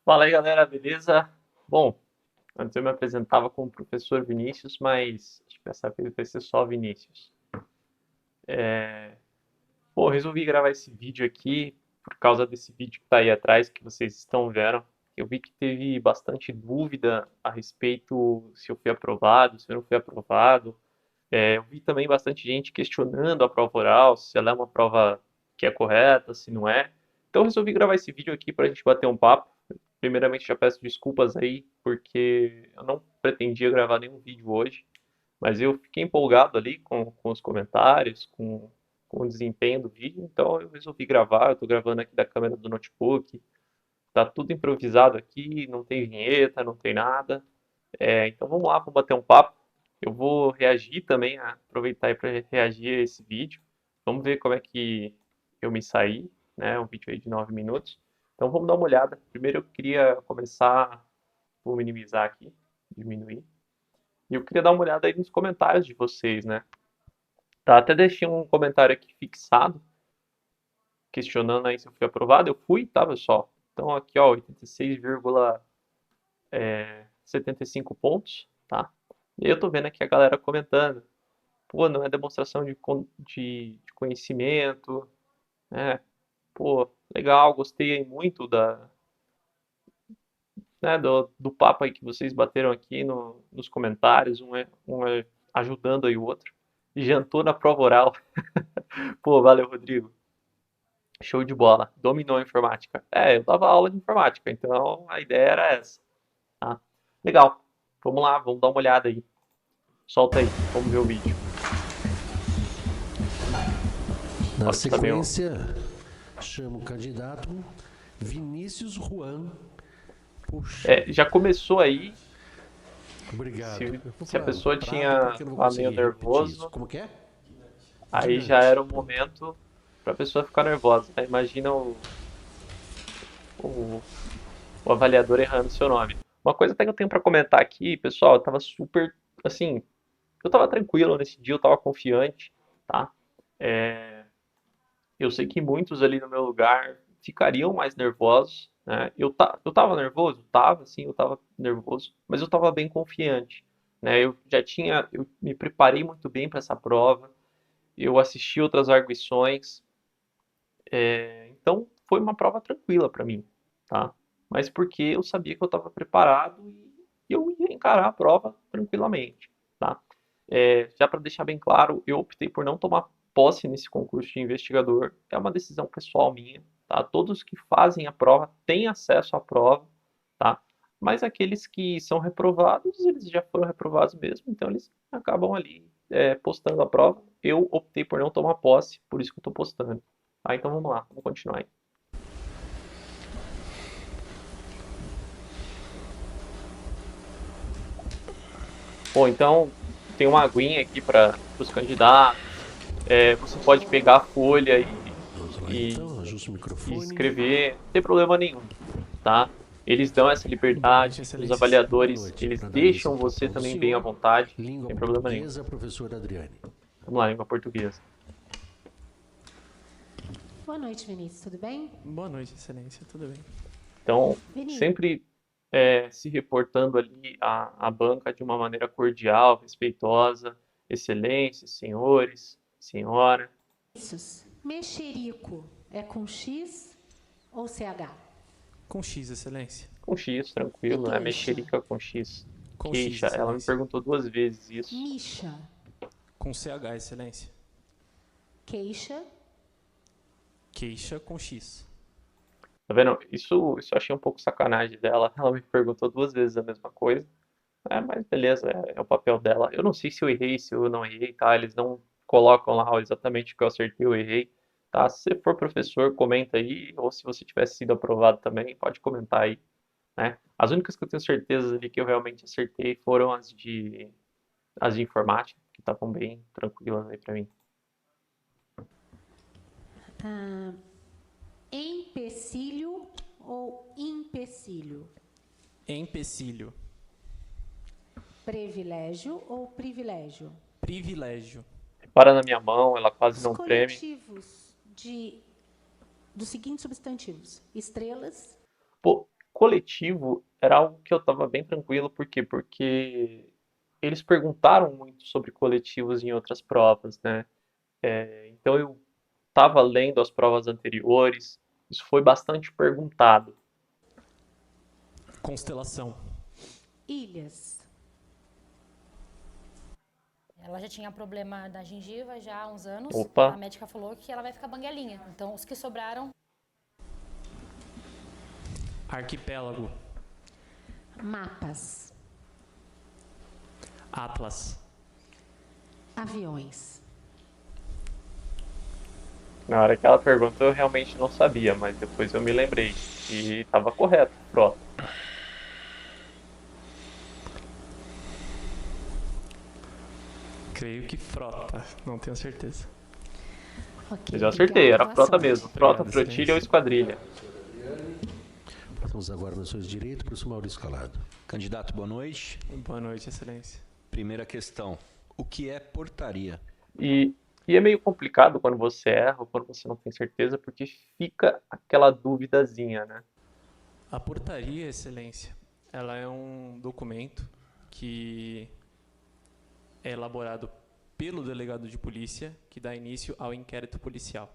Fala aí, galera, beleza? Bom, antes eu me apresentava como professor Vinícius, mas acho que dessa vez vai ser só Vinícius. Pô, resolvi gravar esse vídeo aqui por causa desse vídeo que tá aí atrás, que vocês estão vendo. Eu vi que teve bastante dúvida a respeito se eu fui aprovado, se eu não fui aprovado. Eu vi também bastante gente questionando a prova oral, se ela é uma prova que é correta, se não é. Então eu resolvi gravar esse vídeo aqui para a gente bater um papo. Primeiramente já peço desculpas aí, porque eu não pretendia gravar nenhum vídeo hoje, mas eu fiquei empolgado ali com os comentários, com o desempenho do vídeo, então eu resolvi gravar. Eu estou gravando aqui da câmera do notebook, tá tudo improvisado aqui, não tem vinheta, não tem nada. Então vamos lá, vamos bater um papo. Eu vou reagir também, aproveitar aí para reagir a esse vídeo. Vamos ver como é que eu me saí, né? Um vídeo aí de 9 minutos. Então vamos dar uma olhada. Primeiro eu queria começar, vou minimizar aqui, diminuir. E eu queria dar uma olhada aí nos comentários de vocês, né? Tá, até deixei um comentário aqui fixado, questionando aí se eu fui aprovado. Eu fui, tá, pessoal? Então aqui, ó, 86,75 pontos, tá? E eu tô vendo aqui a galera comentando. Pô, não é demonstração de conhecimento, né? Pô, legal, gostei aí muito do papo aí que vocês bateram aqui nos comentários, um é ajudando aí o outro. Jantou na prova oral. Pô, valeu, Rodrigo. Show de bola. Dominou a informática. Eu dava aula de informática, então a ideia era essa, tá? Legal. Vamos lá, vamos dar uma olhada aí. Solta aí, vamos ver o vídeo. Na Pode estar bem. sequência, chamo o candidato Vinícius Juan. Puxa, Já começou aí. obrigado. Se a pessoa Prado, tinha porque eu não vou lá meio conseguir repetir isso. nervoso, Como que é? aí já Dinante. era o momento para a pessoa ficar nervosa, né? Imagina o, o avaliador errando o seu nome. Uma coisa até que eu tenho para comentar aqui, pessoal, eu tava super, assim, eu tava tranquilo nesse dia, eu tava confiante, tá? É, eu sei que muitos ali no meu lugar ficariam mais nervosos, né? Eu tava nervoso? Tava, sim, eu tava nervoso, mas eu tava bem confiante, né? Eu me preparei muito bem para essa prova, eu assisti outras arguições, então foi uma prova tranquila para mim, tá? Mas porque eu sabia que eu estava preparado e eu ia encarar a prova tranquilamente, tá? Já para deixar bem claro, eu optei por não tomar posse nesse concurso de investigador, é uma decisão pessoal minha, tá? Todos que fazem a prova têm acesso à prova, tá? Mas aqueles que são reprovados, eles já foram reprovados mesmo, então eles acabam ali postando a prova. Eu optei por não tomar posse, por isso que eu estou postando. Ah, então vamos lá, vamos continuar aí. Bom, então tem uma aguinha aqui para os candidatos. Você pode pegar a folha Vamos lá então, e, ajusta o e microfone. escrever, não tem problema nenhum, tá? Eles dão essa Boa noite, liberdade, os excelências. Boa avaliadores, noite. eles Para dar início deixam ao você papel do também bem à senhor, vontade, não língua tem problema nenhum. portuguesa, professora Adriane. Vamos lá, língua portuguesa. Boa noite, Vinícius. Tudo bem? Boa noite, excelência. Tudo bem? Então, Vinícius, sempre se reportando ali à banca de uma maneira cordial, respeitosa, excelências, senhores, senhora. mexerico é com X ou CH? Com X, excelência. Com X, E tranquilo, né? queixa? Mexerica com X. Com X, Queixa, ela me excelência. perguntou duas vezes isso. Micha, Com CH, excelência. queixa, Queixa com X. Tá vendo? Isso eu achei um pouco sacanagem dela. Ela me perguntou duas vezes a mesma coisa. Mas beleza, é o papel dela. Eu não sei se eu errei, se eu não errei, tá? Eles não colocam lá exatamente o que eu acertei ou errei, tá? Se você for professor, comenta aí. Ou se você tivesse sido aprovado também, pode comentar aí, né? As únicas que eu tenho certeza ali que eu realmente acertei foram as de informática, que estavam bem tranquilas aí pra mim. empecilho ou empecilho? Empecilho. Privilégio ou privilégio? Privilégio. Para na minha mão, ela quase Os não treme. coletivos dos seguintes substantivos: estrelas, Pô, coletivo era algo que eu estava bem tranquilo, por quê? Porque eles perguntaram muito sobre coletivos em outras provas, né? Então eu estava lendo as provas anteriores, isso foi bastante perguntado. Constelação. Ilhas. Ela já tinha problema da gengiva já há uns anos. Opa. A médica falou que ela vai ficar banguelinha. Então, os que sobraram... Arquipélago. Mapas. Atlas. Aviões. Na hora que ela perguntou, eu realmente não sabia, mas depois eu me lembrei. E estava correto, frota. Creio que frota, não tenho certeza. Ok, Mas eu acertei, obrigada, era boa frota sorte. mesmo. Frota, Obrigado, flotilha excelência. ou esquadrilha. Passamos agora nos seus direitos, professor Maurício Calado. Candidato, boa noite. Boa noite, excelência. Primeira questão. O que é portaria? E é meio complicado quando você erra ou quando você não tem certeza, porque fica aquela duvidazinha, né? A portaria, excelência, ela é um documento que é elaborado pelo delegado de polícia que dá início ao inquérito policial.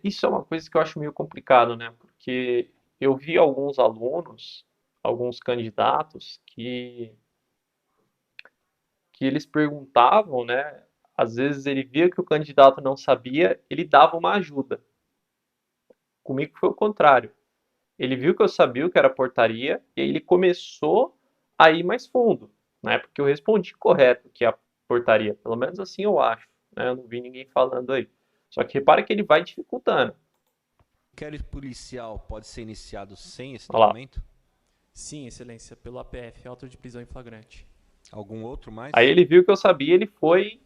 Isso é uma coisa que eu acho meio complicado, né? Porque eu vi alguns alunos, alguns candidatos, que eles perguntavam, né? Às vezes ele via que o candidato não sabia, ele dava uma ajuda. Comigo foi o contrário. Ele viu que eu sabia o que era portaria e aí ele começou a ir mais fundo, né? Porque eu respondi correto que é a portaria, pelo menos assim eu acho, né? Eu não vi ninguém falando aí. Só que repara que ele vai dificultando. O inquérito policial pode ser iniciado sem esse Olha lá. documento? Sim, excelência, pelo APF, auto de prisão em flagrante. Algum outro mais? Aí ele viu que eu sabia, ele foi.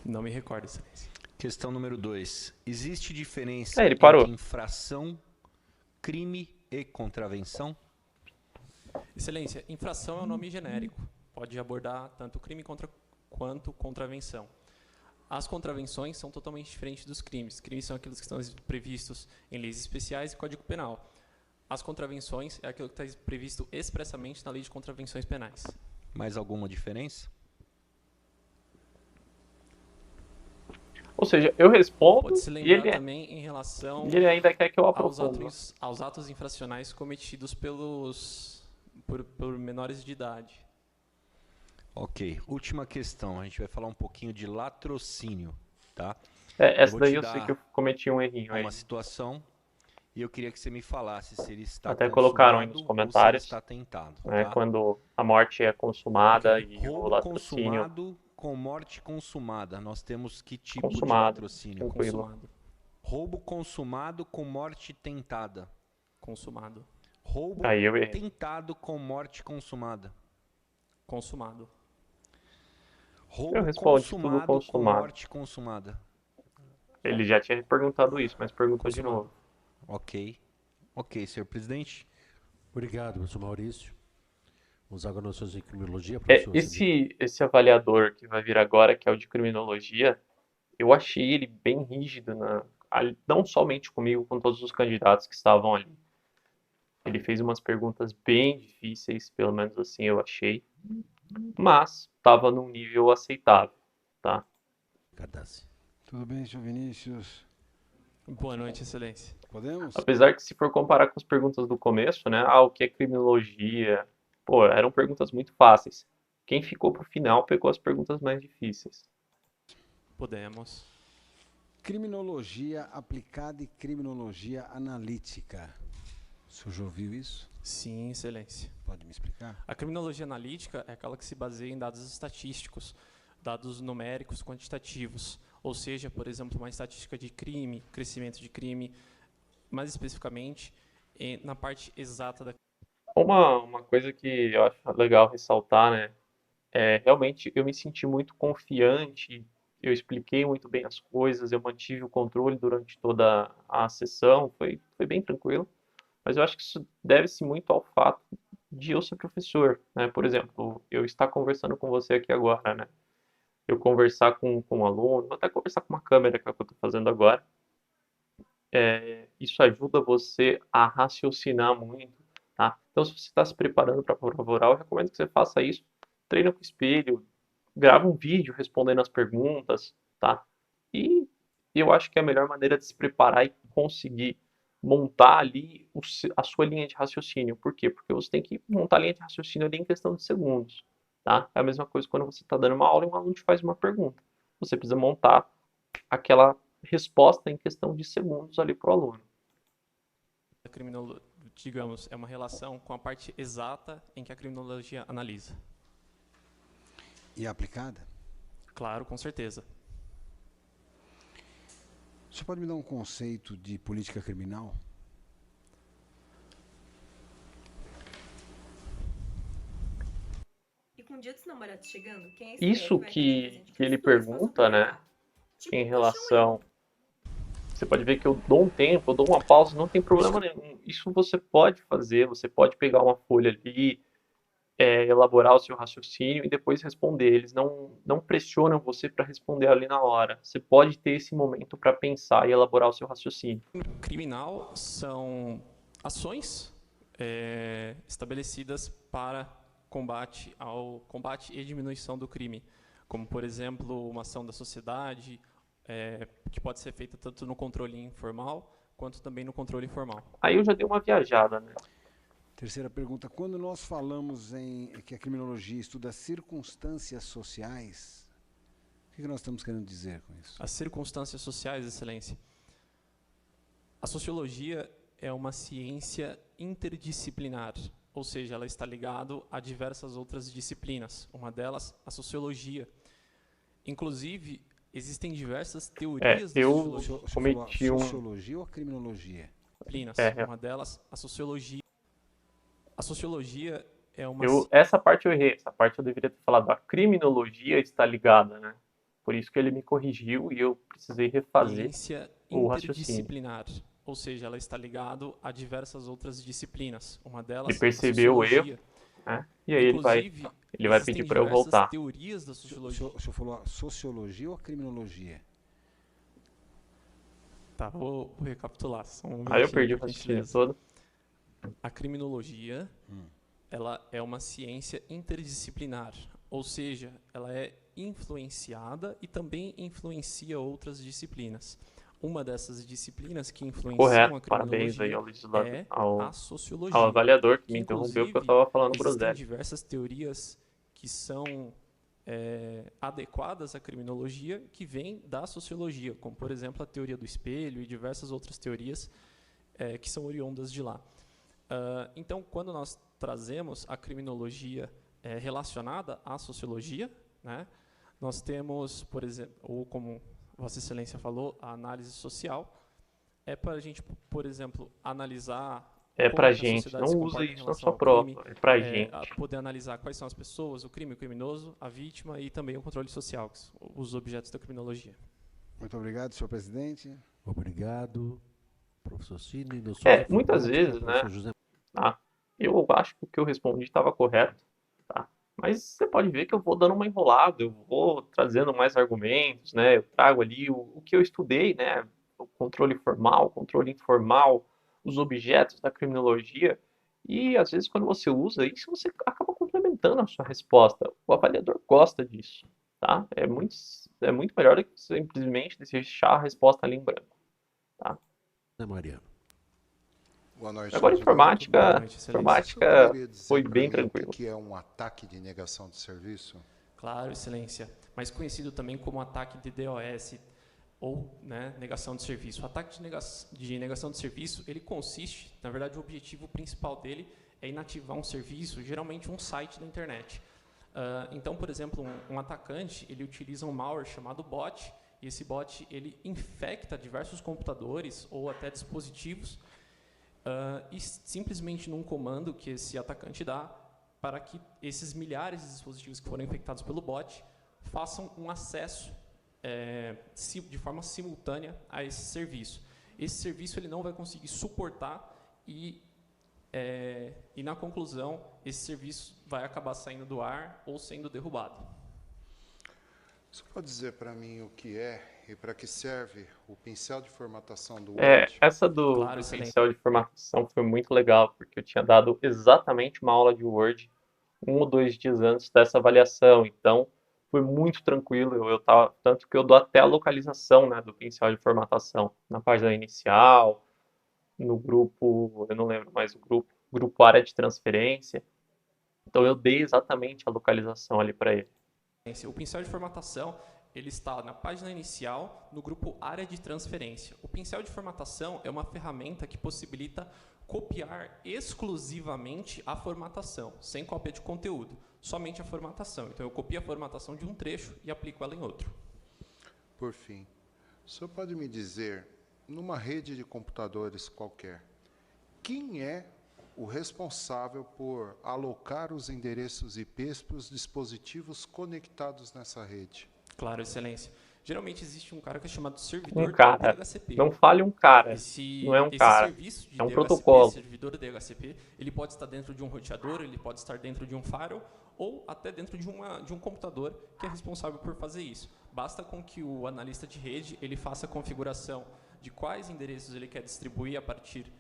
Não me recordo, excelência. Questão número 2. Existe diferença Ele parou. entre infração, crime e contravenção? Excelência, infração é um nome genérico. Pode abordar tanto crime quanto contravenção. As contravenções são totalmente diferentes dos crimes. Crimes são aqueles que estão previstos em leis especiais e Código Penal. As contravenções é aquilo que está previsto expressamente na Lei de Contravenções Penais. Mais alguma diferença? Ou seja, eu respondo Pode se e lembrar ele, também em relação e ele ainda quer que eu aos aprofunde. atos infracionais cometidos por menores de idade. Ok. Última questão. A gente vai falar um pouquinho de latrocínio, tá? Essa vou daí te eu sei dar que eu cometi um errinho aí. Uma situação e eu queria que você me falasse se ele está Até colocaram aí nos consumado ou se ele comentários, está tentado, né? tá? Quando a morte é consumada Ok. e o Roubo latrocínio consumado com morte consumada. Nós temos que tipo de consumado. latrocínio? Tranquilo. Consumado. Roubo consumado com morte tentada. Consumado. Roubo Aí eu errei. tentado com morte consumada. Consumado. Roubo respondi tudo consumado com consumado. morte consumada. Ele já tinha perguntado isso, mas perguntou de Consumado. novo. Ok. Ok, senhor presidente. Obrigado, professor Maurício. Vamos agora nos seus de criminologia, É, professor. esse avaliador que vai vir agora, que é o de criminologia, eu achei ele bem rígido, não somente comigo, com todos os candidatos que estavam ali. Ele fez umas perguntas bem difíceis, pelo menos assim eu achei, mas estava num nível aceitável, tá? Cardassi. Tudo bem, senhor Vinícius? Boa noite, excelência. Podemos? Apesar que se for comparar com as perguntas do começo, né? O que é criminologia? Pô, eram perguntas muito fáceis. Quem ficou pro final pegou as perguntas mais difíceis. Podemos. Criminologia aplicada e criminologia analítica. O senhor já ouviu isso? Sim, excelência. Pode me explicar? A criminologia analítica é aquela que se baseia em dados estatísticos, dados numéricos quantitativos. Ou seja, por exemplo, uma estatística de crime, crescimento de crime, mais especificamente na parte exata da. Uma coisa que eu acho legal ressaltar, né? Realmente eu me senti muito confiante, eu expliquei muito bem as coisas, eu mantive o controle durante toda a sessão, foi bem tranquilo. Mas eu acho que isso deve-se muito ao fato de eu ser professor, né? Por exemplo, eu estar conversando com você aqui agora, né? eu conversar com um aluno, vou até conversar com uma câmera, que é o que eu estou fazendo agora. Isso ajuda você a raciocinar muito, tá? Então, se você está se preparando para a prova oral, eu recomendo que você faça isso. Treina com o espelho, grava um vídeo respondendo as perguntas, tá? E eu acho que é a melhor maneira de se preparar e conseguir montar ali a sua linha de raciocínio. Por quê? Porque você tem que montar a linha de raciocínio ali em questão de segundos, tá? É a mesma coisa quando você está dando uma aula e um aluno te faz uma pergunta. Você precisa montar aquela resposta em questão de segundos ali para o aluno. A digamos, é uma relação com a parte exata em que a criminologia analisa. E aplicada? Claro, com certeza. Você pode me dar um conceito de política criminal? E com o dia dos namorados chegando, quem é esse Isso velho que vai querer que presente ele pras duas pra pergunta, né, aproveitar? Tipo em um colchão relação. Você pode ver que eu dou um tempo, eu dou uma pausa, não tem problema nenhum. Isso você pode fazer, você pode pegar uma folha ali, elaborar o seu raciocínio e depois responder. Eles não pressionam você para responder ali na hora. Você pode ter esse momento para pensar e elaborar o seu raciocínio. Criminal são ações estabelecidas para combate e diminuição do crime, como, por exemplo, uma ação da sociedade, que pode ser feita tanto no controle informal quanto também no controle formal. Aí eu já dei uma viajada, né? Terceira pergunta. Quando nós falamos que a criminologia estuda circunstâncias sociais, o que nós estamos querendo dizer com isso? As circunstâncias sociais, Excelência. A sociologia é uma ciência interdisciplinar, ou seja, ela está ligada a diversas outras disciplinas. Uma delas, a sociologia. Inclusive, existem diversas teorias da eu sociologia. O senhor cometi falou sociologia ou criminologia? Disciplinas. Uma delas, a sociologia. A sociologia é uma... Essa parte eu errei, essa parte eu deveria ter falado. A criminologia está ligada, né? Por isso que ele me corrigiu e eu precisei refazer ciência o raciocínio. interdisciplinar, ou seja, ela está ligada a diversas outras disciplinas. Uma delas, Ele percebeu o erro, né? E aí ele vai pedir para eu voltar. Teorias da sociologia. O senhor falou sociologia ou criminologia? Tá, vou recapitular. Aí eu perdi o raciocínio todo. A criminologia, ela é uma ciência interdisciplinar, ou seja, ela é influenciada e também influencia outras disciplinas. Uma dessas disciplinas que influenciam a criminologia parabéns aí ao legislador, a sociologia. Ao avaliador que me interrompeu porque eu estava falando groselha. Existem diversas teorias que são adequadas à criminologia que vêm da sociologia, como, por exemplo, a teoria do espelho e diversas outras teorias que são oriundas de lá. Então, quando nós trazemos a criminologia relacionada à sociologia, né, nós temos, por exemplo, ou como Vossa Excelência falou, a análise social. É para a gente, por exemplo, analisar... É para a gente, não usa isso na sua prova, é para a gente. Poder analisar quais são as pessoas, o crime, o criminoso, a vítima e também o controle social, que são os objetos da criminologia. Muito obrigado, senhor presidente. Obrigado, professor Sidney. Muitas vezes, né? Eu acho que o que eu respondi estava correto, tá? Mas você pode ver que eu vou dando uma enrolada, eu vou trazendo mais argumentos, né? Eu trago ali o que eu estudei, né? O controle formal, o controle informal, os objetos da criminologia. E às vezes quando você usa isso, você acaba complementando a sua resposta. O avaliador gosta disso, tá? É muito melhor do que simplesmente deixar a resposta ali em branco, tá? Mariano. Boa noite. Agora, informática foi bem tranquilo. O que é um ataque de negação de serviço? Claro, Excelência. Mais conhecido também como ataque de DOS, ou negação de serviço. O ataque de negação de serviço, ele consiste, na verdade, o objetivo principal dele é inativar um serviço, geralmente um site da internet. Então, por exemplo, um atacante, ele utiliza um malware chamado bot, e esse bot ele infecta diversos computadores ou até dispositivos, e simplesmente num comando que esse atacante dá para que esses milhares de dispositivos que foram infectados pelo bot façam um acesso de forma simultânea a esse serviço. Esse serviço ele não vai conseguir suportar e na conclusão, esse serviço vai acabar saindo do ar ou sendo derrubado. Você pode dizer para mim o que é e para que serve o pincel de formatação do É, Word? essa do Claro, excelente. pincel de formatação foi muito legal, porque eu tinha dado exatamente uma aula de Word 1 ou 2 dias antes dessa avaliação, então foi muito tranquilo. Eu tava, tanto que eu dou até a localização, né, do pincel de formatação na página inicial, no grupo, eu não lembro mais o grupo área de transferência. Então eu dei exatamente a localização ali para ele. O pincel de formatação ele está na página inicial, no grupo área de transferência. O pincel de formatação é uma ferramenta que possibilita copiar exclusivamente a formatação, sem cópia de conteúdo, somente a formatação. Então eu copio a formatação de um trecho e aplico ela em outro. Por fim, o senhor pode me dizer, numa rede de computadores qualquer, quem é o responsável por alocar os endereços IPs para os dispositivos conectados nessa rede? Claro, excelência. Geralmente existe um cara que é chamado servidor Um cara, DHCP. não fale um cara, não é um Esse cara, serviço de é um DHCP, protocolo. servidor DHCP, ele pode estar dentro de um roteador, ele pode estar dentro de um firewall ou até dentro de um computador que é responsável por fazer isso. Basta com que o analista de rede ele faça a configuração de quais endereços ele quer distribuir a partir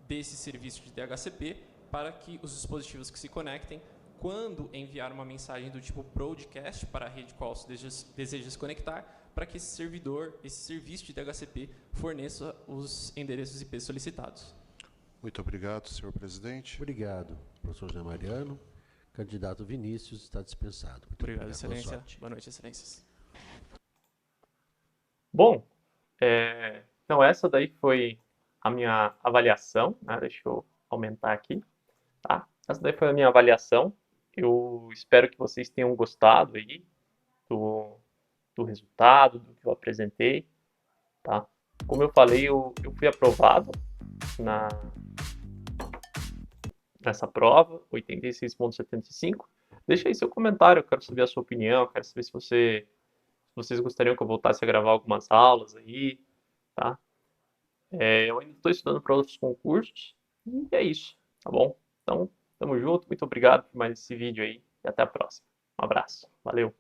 desse serviço de DHCP para que os dispositivos que se conectem, quando enviar uma mensagem do tipo broadcast para a rede qual se deseja se conectar, para que esse servidor, esse serviço de DHCP, forneça os endereços IP solicitados. Muito obrigado, senhor presidente. Obrigado, professor José Mariano. Candidato Vinícius está dispensado. Muito Obrigado, boa excelência. sorte. Boa noite, excelências. Bom, então essa daí foi a minha avaliação, né? Deixa eu aumentar aqui, tá? Essa daí foi a minha avaliação. Eu espero que vocês tenham gostado aí do resultado, do que eu apresentei, tá? Como eu falei, eu fui aprovado nessa prova, 86,75. Deixa aí seu comentário, eu quero saber a sua opinião, eu quero saber se vocês gostariam que eu voltasse a gravar algumas aulas aí, tá? Eu ainda estou estudando para outros concursos, e é isso, tá bom? Então, tamo junto, muito obrigado por mais esse vídeo aí, e até a próxima. Um abraço, valeu!